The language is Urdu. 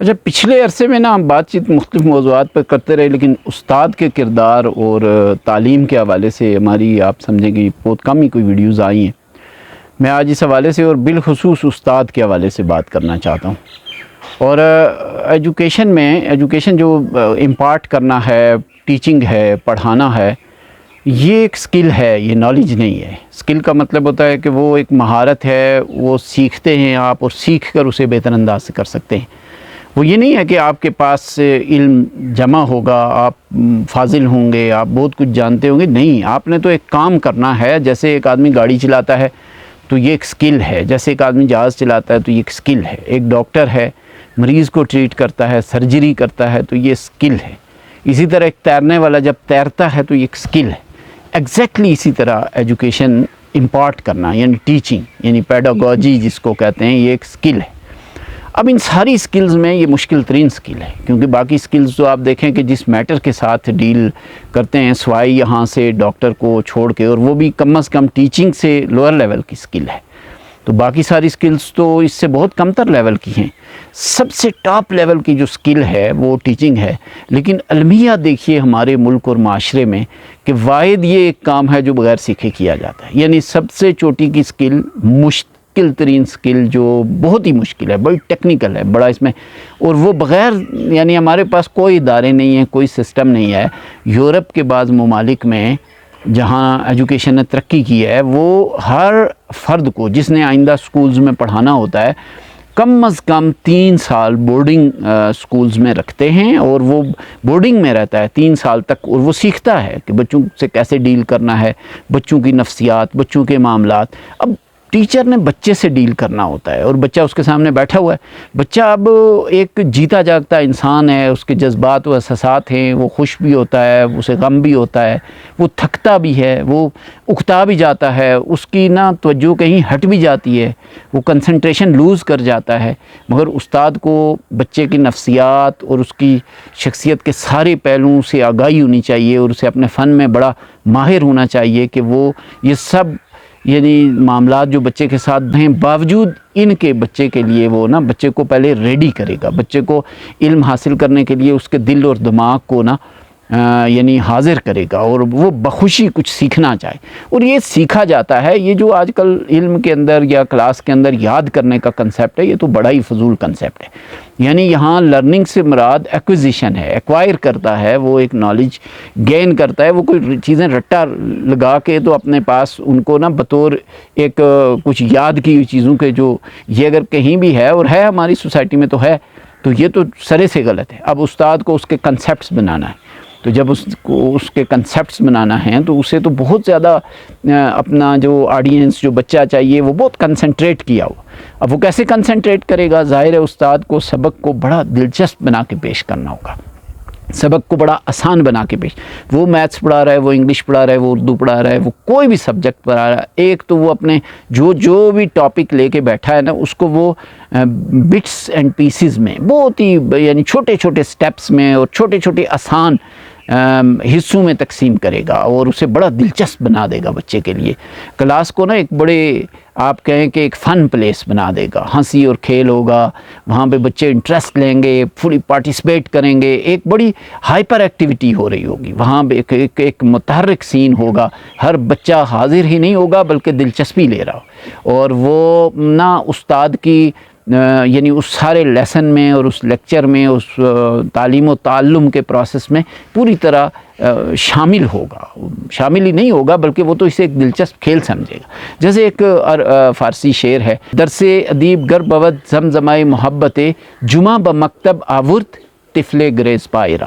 اچھا، پچھلے عرصے میں نا ہم بات چیت مختلف موضوعات پر کرتے رہے، لیکن استاد کے کردار اور تعلیم کے حوالے سے ہماری آپ سمجھیں کہ بہت کم ہی کوئی ویڈیوز آئی ہیں۔ میں آج اس حوالے سے اور بالخصوص استاد کے حوالے سے بات کرنا چاہتا ہوں۔ اور ایجوکیشن جو امپارٹ کرنا ہے، ٹیچنگ ہے، پڑھانا ہے، یہ ایک سکل ہے، یہ نالج نہیں ہے۔ سکل کا مطلب ہوتا ہے کہ وہ ایک مہارت ہے، وہ سیکھتے ہیں آپ اور سیکھ کر اسے بہتر انداز سے کر سکتے ہیں۔ وہ یہ نہیں ہے کہ آپ کے پاس علم جمع ہوگا، آپ فاضل ہوں گے، آپ بہت کچھ جانتے ہوں گے، نہیں، آپ نے تو ایک کام کرنا ہے۔ جیسے ایک آدمی گاڑی چلاتا ہے تو یہ ایک سکل ہے، جیسے ایک آدمی جہاز چلاتا ہے تو یہ ایک سکل ہے، ایک ڈاکٹر ہے، مریض کو ٹریٹ کرتا ہے، سرجری کرتا ہے تو یہ سکل ہے۔ اسی طرح ایک تیرنے والا جب تیرتا ہے تو یہ ایک سکل ہے۔ ایگزیکٹلی اسی طرح ایجوکیشن امپارٹ کرنا یعنی ٹیچنگ یعنی پیڈاگوجی جس کو کہتے ہیں، یہ ایک سکل ہے۔ اب ان ساری سکلز میں یہ مشکل ترین سکل ہے، کیونکہ باقی سکلز تو آپ دیکھیں کہ جس میٹر کے ساتھ ڈیل کرتے ہیں سوائے یہاں سے ڈاکٹر کو چھوڑ کے، اور وہ بھی کم از کم ٹیچنگ سے لوئر لیول کی سکل ہے، تو باقی ساری سکلز تو اس سے بہت کم تر لیول کی ہیں۔ سب سے ٹاپ لیول کی جو سکل ہے وہ ٹیچنگ ہے، لیکن المیہ دیکھیے ہمارے ملک اور معاشرے میں کہ واحد یہ ایک کام ہے جو بغیر سیکھے کیا جاتا ہے، یعنی سب سے چوٹی کی سکل، مشکل ترین سکل جو بہت ہی مشکل ہے، بڑی ٹیکنیکل ہے، بڑا اس میں، اور وہ بغیر یعنی ہمارے پاس کوئی ادارے نہیں ہیں، کوئی سسٹم نہیں ہے۔ یورپ کے بعض ممالک میں جہاں ایجوکیشن نے ترقی کی ہے، وہ ہر فرد کو جس نے آئندہ سکولز میں پڑھانا ہوتا ہے کم از کم 3 سال بورڈنگ سکولز میں رکھتے ہیں، اور وہ بورڈنگ میں رہتا ہے 3 سال تک، اور وہ سیکھتا ہے کہ بچوں سے کیسے ڈیل کرنا ہے، بچوں کی نفسیات، بچوں کے معاملات۔ اب ٹیچر نے بچے سے ڈیل کرنا ہوتا ہے، اور بچہ اس کے سامنے بیٹھا ہوا ہے۔ بچہ اب ایک جیتا جاگتا انسان ہے، اس کے جذبات و احساسات ہیں، وہ خوش بھی ہوتا ہے، اسے غم بھی ہوتا ہے، وہ تھکتا بھی ہے، وہ اکتا بھی جاتا ہے، اس کی نا توجہ کہیں ہٹ بھی جاتی ہے، وہ کنسنٹریشن لوز کر جاتا ہے۔ مگر استاد کو بچے کی نفسیات اور اس کی شخصیت کے سارے پہلوؤں سے آگاہی ہونی چاہیے، اور اسے اپنے فن میں بڑا ماہر ہونا چاہیے کہ وہ یہ سب یعنی معاملات جو بچے کے ساتھ ہیں، باوجود ان کے بچے کے لیے وہ نا بچے کو پہلے ریڈی کرے گا، بچے کو علم حاصل کرنے کے لیے اس کے دل اور دماغ کو نا یعنی حاضر کرے گا، اور وہ بخوشی کچھ سیکھنا چاہے، اور یہ سیکھا جاتا ہے۔ یہ جو آج کل علم کے اندر یا کلاس کے اندر یاد کرنے کا کنسیپٹ ہے، یہ تو بڑا ہی فضول کنسیپٹ ہے۔ یعنی یہاں لرننگ سے مراد ایکوزیشن ہے، ایکوائر کرتا ہے، وہ ایک نالج گین کرتا ہے، وہ کوئی چیزیں رٹا لگا کے تو اپنے پاس ان کو نا بطور ایک کچھ یاد کی ہوئی چیزوں کے، جو یہ اگر کہیں بھی ہے اور ہے ہماری سوسائٹی میں تو ہے، تو یہ تو سرے سے غلط ہے۔ اب استاد کو اس کے کنسیپٹس بنانا ہے، تو جب اس کو اس کے کنسیپٹس بنانا ہے تو اسے تو بہت زیادہ اپنا جو آڈینس جو بچہ چاہیے وہ بہت کنسنٹریٹ کیا ہو۔ اب وہ کیسے کنسنٹریٹ کرے گا؟ ظاہر ہے استاد کو سبق کو بڑا دلچسپ بنا کے پیش کرنا ہوگا، سبق کو بڑا آسان بنا کے پیش۔ وہ میتھس پڑھا رہا ہے، وہ انگلش پڑھا رہا ہے، وہ اردو پڑھا رہا ہے، وہ کوئی بھی سبجیکٹ پڑھا رہا ہے، ایک تو وہ اپنے جو بھی ٹاپک لے کے بیٹھا ہے نا، اس کو وہ بٹس اینڈ پیسز میں بہت ہی یعنی چھوٹے چھوٹے سٹیپس میں اور چھوٹے چھوٹے آسان حصوں میں تقسیم کرے گا، اور اسے بڑا دلچسپ بنا دے گا بچے کے لیے۔ کلاس کو نا ایک بڑے آپ کہیں کہ ایک فن پلیس بنا دے گا، ہنسی اور کھیل ہوگا، وہاں پہ بچے انٹرسٹ لیں گے، فلی پارٹیسپیٹ کریں گے، ایک بڑی ہائپر ایکٹیویٹی ہو رہی ہوگی وہاں پہ، ایک متحرک سین ہوگا، ہر بچہ حاضر ہی نہیں ہوگا بلکہ دلچسپی لے رہا ہو، اور وہ نا استاد کی یعنی اس سارے لیسن میں اور اس لیکچر میں، اس تعلیم و تعلم کے پروسیس میں پوری طرح شامل ہوگا، شامل ہی نہیں ہوگا بلکہ وہ تو اسے ایک دلچسپ کھیل سمجھے گا۔ جیسے ایک فارسی شعر ہے، درس ادیب گر بود زمزمۂ محبت، جمعہ بمکتب آورد طفل گریز پائرہ۔